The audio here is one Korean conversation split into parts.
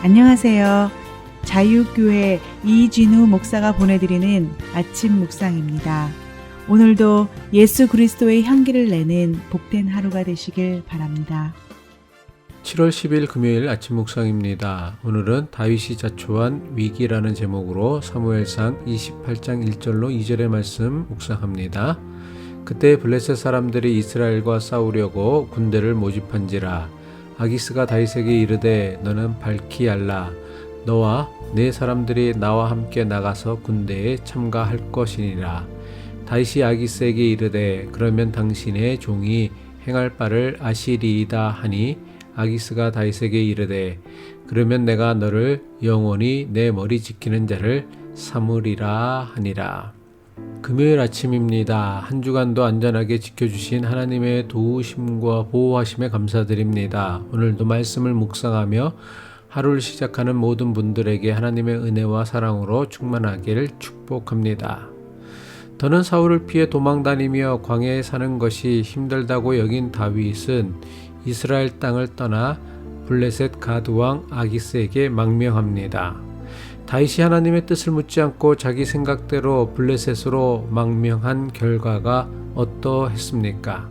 안녕하세요. 자유교회 이진우 목사가 보내드리는 아침 묵상입니다. 오늘도 예수 그리스도의 향기를 내는 복된 하루가 되시길 바랍니다. 7월 10일 금요일 아침 묵상입니다. 오늘은 다윗이 자초한 위기라는 제목으로 사무엘상 28장 1절로 2절의 말씀 묵상합니다. 그때 블레셋 사람들이 이스라엘과 싸우려고 군대를 모집한지라 아기스가 다윗에게 이르되 너는 밝히 알라 너와 네 사람들이 나와 함께 나가서 군대에 참가할 것이니라. 다윗이 아기스에게 이르되 그러면 당신의 종이 행할 바를 아시리이다 하니 아기스가 다윗에게 이르되 그러면 내가 너를 영원히 내 머리 지키는 자를 삼으리라 하니라. 금요일 아침입니다. 한 주간도 안전하게 지켜주신 하나님의 도우심과 보호하심에 감사드립니다. 오늘도 말씀을 묵상하며 하루를 시작하는 모든 분들에게 하나님의 은혜와 사랑으로 충만하기를 축복합니다. 더는 사울을 피해 도망다니며 광야에 사는 것이 힘들다고 여긴 다윗은 이스라엘 땅을 떠나 블레셋 가드왕 아기스에게 망명합니다. 다윗이 하나님의 뜻을 묻지 않고 자기 생각대로 블레셋으로 망명한 결과가 어떠했습니까?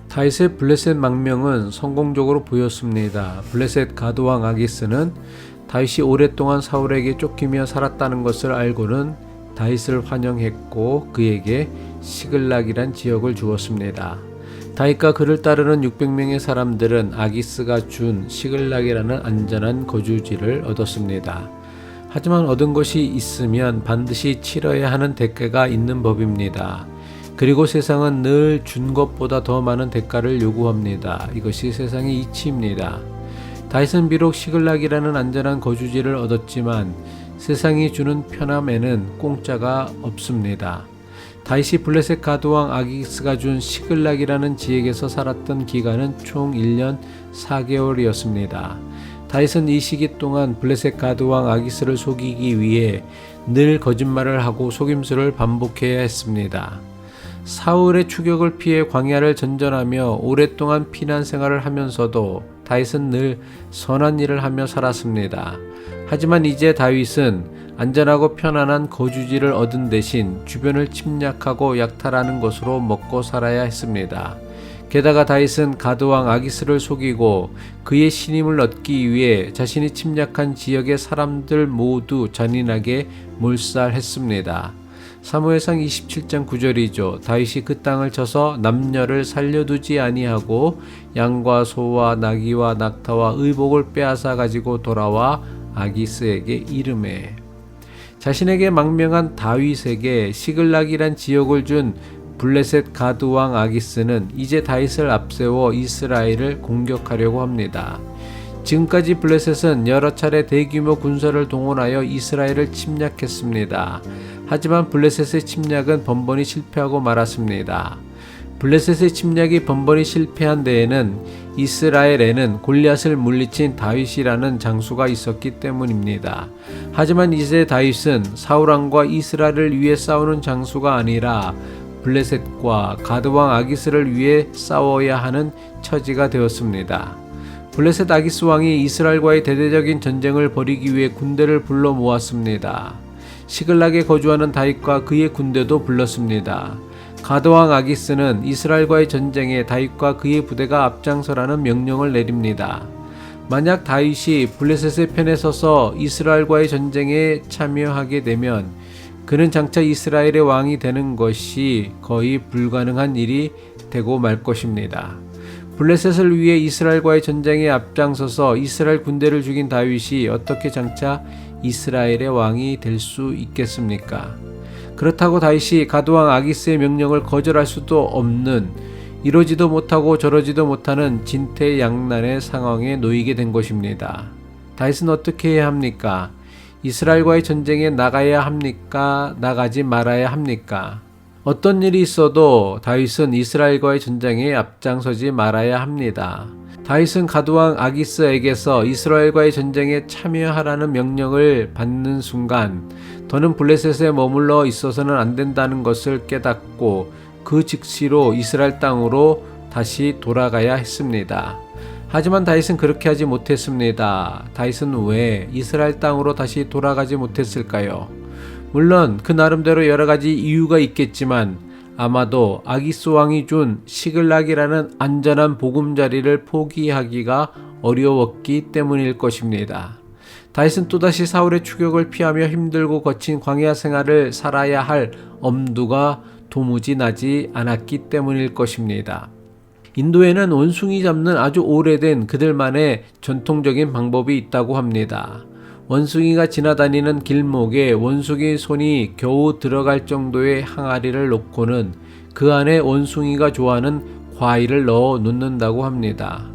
다윗의 블레셋 망명은 성공적으로 보였습니다. 블레셋 가드왕 아기스는 다윗이 오랫동안 사울에게 쫓기며 살았다는 것을 알고는 다윗을 환영했고 그에게 시글락이란 지역을 주었습니다. 다윗과 그를 따르는 600명의 사람들은 아기스가 준 시글락이라는 안전한 거주지를 얻었습니다. 하지만 얻은 것이 있으면 반드시 치러야 하는 대가가 있는 법입니다. 그리고 세상은 늘 준 것보다 더 많은 대가를 요구합니다. 이것이 세상의 이치입니다. 다윗은 비록 시글락이라는 안전한 거주지를 얻었지만 세상이 주는 편함에는 공짜가 없습니다. 다윗이 블레셋 가드왕 아기스가 준 시글락이라는 지역에서 살았던 기간은 총 1년 4개월이었습니다. 다윗은 이 시기 동안 블레셋 가드왕 아기스를 속이기 위해 늘 거짓말을 하고 속임수를 반복해야 했습니다. 사울의 추격을 피해 광야를 전전하며 오랫동안 피난 생활을 하면서도 다윗은 늘 선한 일을 하며 살았습니다. 하지만 이제 다윗은 안전하고 편안한 거주지를 얻은 대신 주변을 침략하고 약탈하는 것으로 먹고 살아야 했습니다. 게다가 다윗은 가드왕 아기스를 속이고 그의 신임을 얻기 위해 자신이 침략한 지역의 사람들 모두 잔인하게 몰살했습니다. 사무엘상 27장 9절이죠. 다윗이 그 땅을 쳐서 남녀를 살려두지 아니하고 양과 소와 나귀와 낙타와 의복을 빼앗아 가지고 돌아와 아기스에게 이르매. 자신에게 망명한 다윗에게 시글락이란 지역을 준 블레셋 가드왕 아기스는 이제 다윗을 앞세워 이스라엘을 공격하려고 합니다. 지금까지 블레셋은 여러 차례 대규모 군사를 동원하여 이스라엘을 침략했습니다. 하지만 블레셋의 침략은 번번이 실패하고 말았습니다. 블레셋의 침략이 번번이 실패한 데에는 이스라엘에는 골리앗을 물리친 다윗이라는 장수가 있었기 때문입니다. 하지만 이제 다윗은 사울왕과 이스라엘을 위해 싸우는 장수가 아니라 블레셋과 가드왕 아기스를 위해 싸워야 하는 처지가 되었습니다. 블레셋 아기스 왕이 이스라엘과의 대대적인 전쟁을 벌이기 위해 군대를 불러 모았습니다. 시글락에 거주하는 다윗과 그의 군대도 불렀습니다. 가드왕 아기스는 이스라엘과의 전쟁에 다윗과 그의 부대가 앞장서라는 명령을 내립니다. 만약 다윗이 블레셋의 편에 서서 이스라엘과의 전쟁에 참여하게 되면 그는 장차 이스라엘의 왕이 되는 것이 거의 불가능한 일이 되고 말 것입니다. 블레셋을 위해 이스라엘과의 전쟁에 앞장서서 이스라엘 군대를 죽인 다윗이 어떻게 장차 이스라엘의 왕이 될 수 있겠습니까? 그렇다고 다윗이 가드왕 아기스의 명령을 거절할 수도 없는, 이러지도 못하고 저러지도 못하는 진퇴양난의 상황에 놓이게 된 것입니다. 다윗은 어떻게 해야 합니까? 이스라엘과의 전쟁에 나가야 합니까? 나가지 말아야 합니까? 어떤 일이 있어도 다윗은 이스라엘과의 전쟁에 앞장서지 말아야 합니다. 다윗은 가드왕 아기스에게서 이스라엘과의 전쟁에 참여하라는 명령을 받는 순간 더는 블레셋에 머물러 있어서는 안 된다는 것을 깨닫고 그 즉시로 이스라엘 땅으로 다시 돌아가야 했습니다. 하지만 다윗은 그렇게 하지 못했습니다. 다윗은 왜 이스라엘 땅으로 다시 돌아가지 못했을까요? 물론 그 나름대로 여러 가지 이유가 있겠지만 아마도 아기스 왕이 준 시글락이라는 안전한 보금자리를 포기하기가 어려웠기 때문일 것입니다. 다윗은 또다시 사울의 추격을 피하며 힘들고 거친 광야 생활을 살아야 할 엄두가 도무지 나지 않았기 때문일 것입니다. 인도에는 원숭이 잡는 아주 오래된 그들만의 전통적인 방법이 있다고 합니다. 원숭이가 지나다니는 길목에 원숭이 손이 겨우 들어갈 정도의 항아리를 놓고는 그 안에 원숭이가 좋아하는 과일을 넣어 놓는다고 합니다.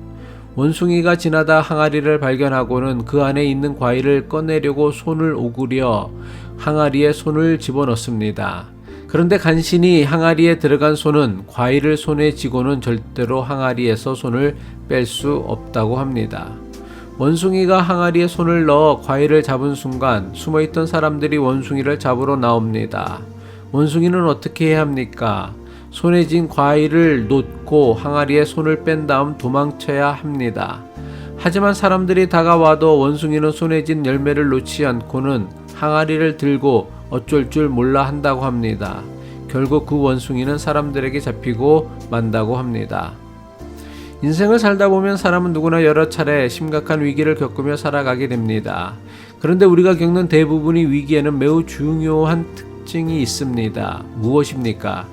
원숭이가 지나다 항아리를 발견하고는 그 안에 있는 과일을 꺼내려고 손을 오그려 항아리에 손을 집어넣습니다. 그런데 간신히 항아리에 들어간 손은 과일을 손에 쥐고는 절대로 항아리에서 손을 뺄 수 없다고 합니다. 원숭이가 항아리에 손을 넣어 과일을 잡은 순간 숨어있던 사람들이 원숭이를 잡으러 나옵니다. 원숭이는 어떻게 해야 합니까? 손에 쥔 과일을 놓고 항아리에 손을 뺀 다음 도망쳐야 합니다. 하지만 사람들이 다가와도 원숭이는 손에 쥔 열매를 놓지 않고는 항아리를 들고 어쩔 줄 몰라 한다고 합니다. 결국 그 원숭이는 사람들에게 잡히고 만다고 합니다. 인생을 살다 보면 사람은 누구나 여러 차례 심각한 위기를 겪으며 살아가게 됩니다. 그런데 우리가 겪는 대부분의 위기에는 매우 중요한 특징이 있습니다. 무엇입니까?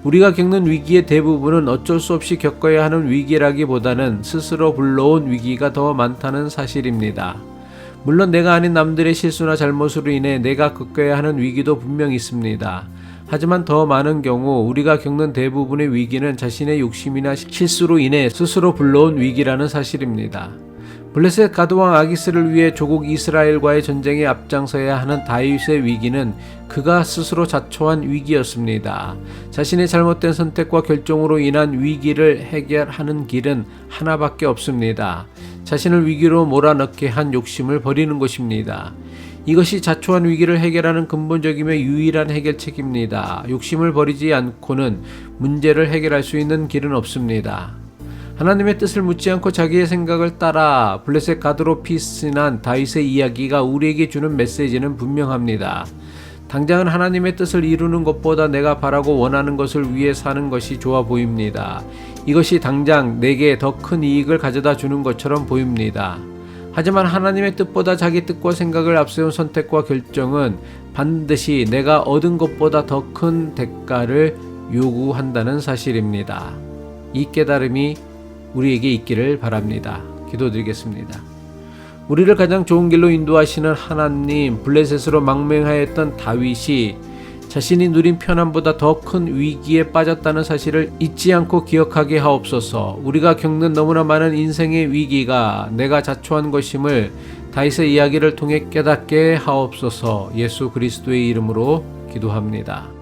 우리가 겪는 위기의 대부분은 어쩔 수 없이 겪어야 하는 위기라기보다는 스스로 불러온 위기가 더 많다는 사실입니다. 물론 내가 아닌 남들의 실수나 잘못으로 인해 내가 겪어야 하는 위기도 분명 있습니다. 하지만 더 많은 경우 우리가 겪는 대부분의 위기는 자신의 욕심이나 실수로 인해 스스로 불러온 위기라는 사실입니다. 블레셋 가드왕 아기스를 위해 조국 이스라엘과의 전쟁에 앞장서야 하는 다윗의 위기는 그가 스스로 자초한 위기였습니다. 자신의 잘못된 선택과 결정으로 인한 위기를 해결하는 길은 하나밖에 없습니다. 자신을 위기로 몰아넣게 한 욕심을 버리는 것입니다. 이것이 자초한 위기를 해결하는 근본적이며 유일한 해결책입니다. 욕심을 버리지 않고는 문제를 해결할 수 있는 길은 없습니다. 하나님의 뜻을 묻지 않고 자기의 생각을 따라 블레셋 가드로 피신한 다윗의 이야기가 우리에게 주는 메시지는 분명합니다. 당장은 하나님의 뜻을 이루는 것보다 내가 바라고 원하는 것을 위해 사는 것이 좋아 보입니다. 이것이 당장 내게 더 큰 이익을 가져다 주는 것처럼 보입니다. 하지만 하나님의 뜻보다 자기 뜻과 생각을 앞세운 선택과 결정은 반드시 내가 얻은 것보다 더 큰 대가를 요구한다는 사실입니다. 이 깨달음이 우리에게 있기를 바랍니다. 기도드리겠습니다. 우리를 가장 좋은 길로 인도하시는 하나님, 블레셋으로 망명하였던 다윗이 자신이 누린 편안보다 더 큰 위기에 빠졌다는 사실을 잊지 않고 기억하게 하옵소서. 우리가 겪는 너무나 많은 인생의 위기가 내가 자초한 것임을 다윗의 이야기를 통해 깨닫게 하옵소서. 예수 그리스도의 이름으로 기도합니다.